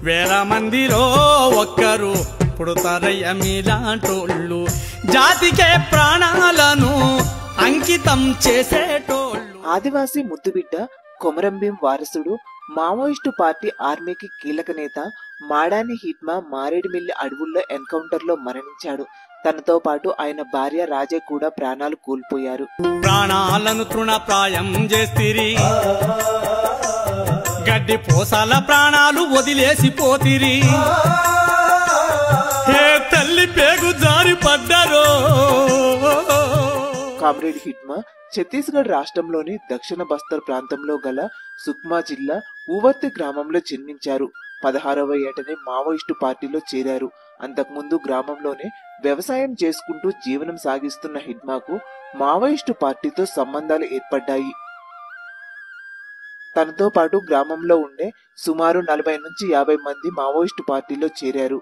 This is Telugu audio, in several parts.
వేల మందిలో ఒక్కరు పుడతారయ్య మీలాంటోళ్ళు. జాతికే ప్రాణాలను అంకితం చేసేటోళ్ళు. ఆదివాసీ ముద్దుబిడ్డ కొమరంభీం వారసుడు, మావోయిస్టు పార్టీ ఆర్మీకి కీలక నేత మాడాని హిట్మా మారేడుమిల్లి అడవుల్లో ఎన్కౌంటర్ లో మరణించాడు. తనతో పాటు ఆయన భార్య రాజే కూడా ప్రాణాలు కోల్పోయారు. ప్రాణాలను తృణప్రాయం చేస్తిరి, గడ్డి పోసాల ప్రాణాలు వదిలేసిపోతిరి. హే తల్లి పేగు జారి పడ్డారో. కామ్రేడ్ హిట్మా ఛత్తీస్గఢ్ రాష్ట్రంలోని దక్షిణ బస్తర్ ప్రాంతంలో గల సుక్మా జిల్లా ఊవర్తి గ్రామంలో జన్మించారు. 16వ ఏటనే మావోయిస్టు పార్టీలో చేరారు. అంతకుముందు గ్రామంలోనే వ్యవసాయం చేసుకుంటూ జీవనం సాగిస్తున్న హిట్మాకు మావోయిస్టు పార్టీతో సంబంధాలు ఏర్పడ్డాయి. తనతో పాటు గ్రామంలో ఉండే సుమారు 40 నుంచి 50 మంది మావోయిస్టు పార్టీలో చేరారు.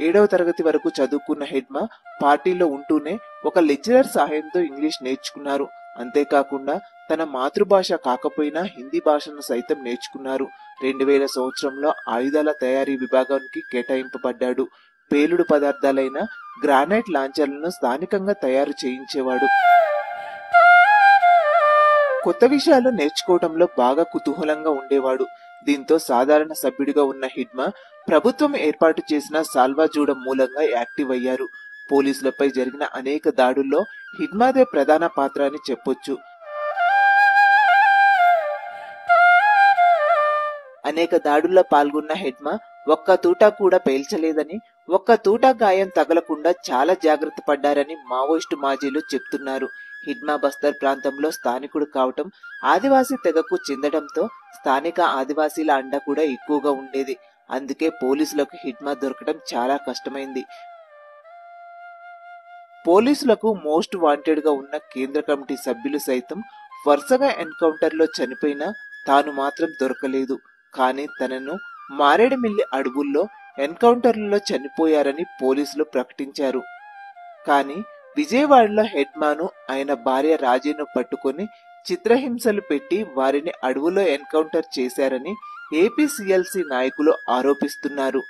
7వ తరగతి వరకు చదువుకున్న హిట్మా పార్టీలో ఉంటూనే ఒక లెక్చరర్ సహాయంతో ఇంగ్లీష్ నేర్చుకున్నారు. అంతేకాకుండా తన మాతృభాష కాకపోయినా హిందీ భాషను సైతం నేర్చుకున్నారు. 2000 సంవత్సరంలో ఆయుధాల తయారీ విభాగానికి కేటాయింపబడ్డాడు. పేలుడు పదార్థాలైన గ్రానైట్ లాంచర్లను స్థానికంగా తయారు చేయించేవాడు. కొత్త విషయాలు నేర్చుకోవడంలో బాగా కుతూహలంగా ఉండేవాడు. దీంతో సాధారణ సభ్యుడిగా ఉన్న హిట్మా ప్రభుత్వం ఏర్పాటు చేసిన సాల్వాజూడం మూలంగా యాక్టివ్ అయ్యారు. పోలీసులపై జరిగిన అనేక దాడుల్లో హిట్మాదే ప్రధాన పాత్ర అని చెప్పొచ్చు. అనేక దాడుల్లో పాల్గొన్న హిట్మా ఒక్క తూటా కూడా పేల్చలేదని, ఒక్క తూటా గాయం తగలకుండా చాలా జాగ్రత్త పడ్డారని మావోయిస్టు మాజీలు చెప్తున్నారు. హిట్మా బస్తర్ ప్రాంతంలో స్థానికుడు కావటం, ఆదివాసీ తెగకు చెందడంతో స్థానిక ఆదివాసీల అండ కూడా ఎక్కువగా ఉండేది. అందుకే పోలీసులకు హిట్మా దొరకడం చాలా కష్టమైంది. పోలీసులకు మోస్ట్ వాంటెడ్ గా ఉన్న కేంద్ర కమిటీ సభ్యులు సైతం వరుసగా ఎన్కౌంటర్ లో చనిపోయినా తాను మాత్రం దొరకలేదు. కానీ తనను మారేడుమిల్లి అడవుల్లో ఎన్కౌంటర్లలో చనిపోయారని పోలీసులు ప్రకటించారు. కానీ విజయవాడలో హిట్మాను ఆయన భార్య రాజీను పట్టుకొని చిత్రహింసలు పెట్టి వారిని అడవులో ఎన్కౌంటర్ చేశారని ఏపీసీఎల్సీ నాయకులు ఆరోపిస్తున్నారు.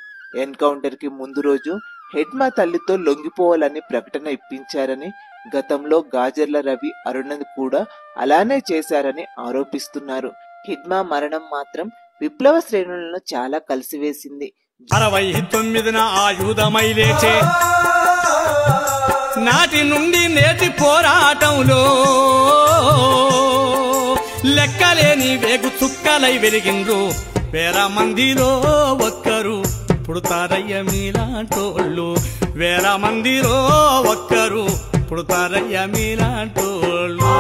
ఎన్కౌంటర్ కి ముందు రోజు హిట్మా తల్లితో లొంగిపోవాలని ప్రకటన ఇప్పించారని, గతంలో గాజర్ల రవి, అరుణ్ కూడా అలానే చేశారని ఆరోపిస్తున్నారు. హిట్మా మరణం మాత్రం విప్లవ శ్రేణులను చాలా కలిసివేసింది. 69న ఆయుధమై లేచే నాటి నుండి నేటి పోరాటంలో లెక్కలేని వేగు చుక్కలై వెలిగిండ్రు. వేల మందిలో ఒక్కరు పుడతారయ్య మీలాంటోళ్ళు. వేల మందిలో ఒక్కరు పుడతారయ్య మీలాంటోళ్ళు.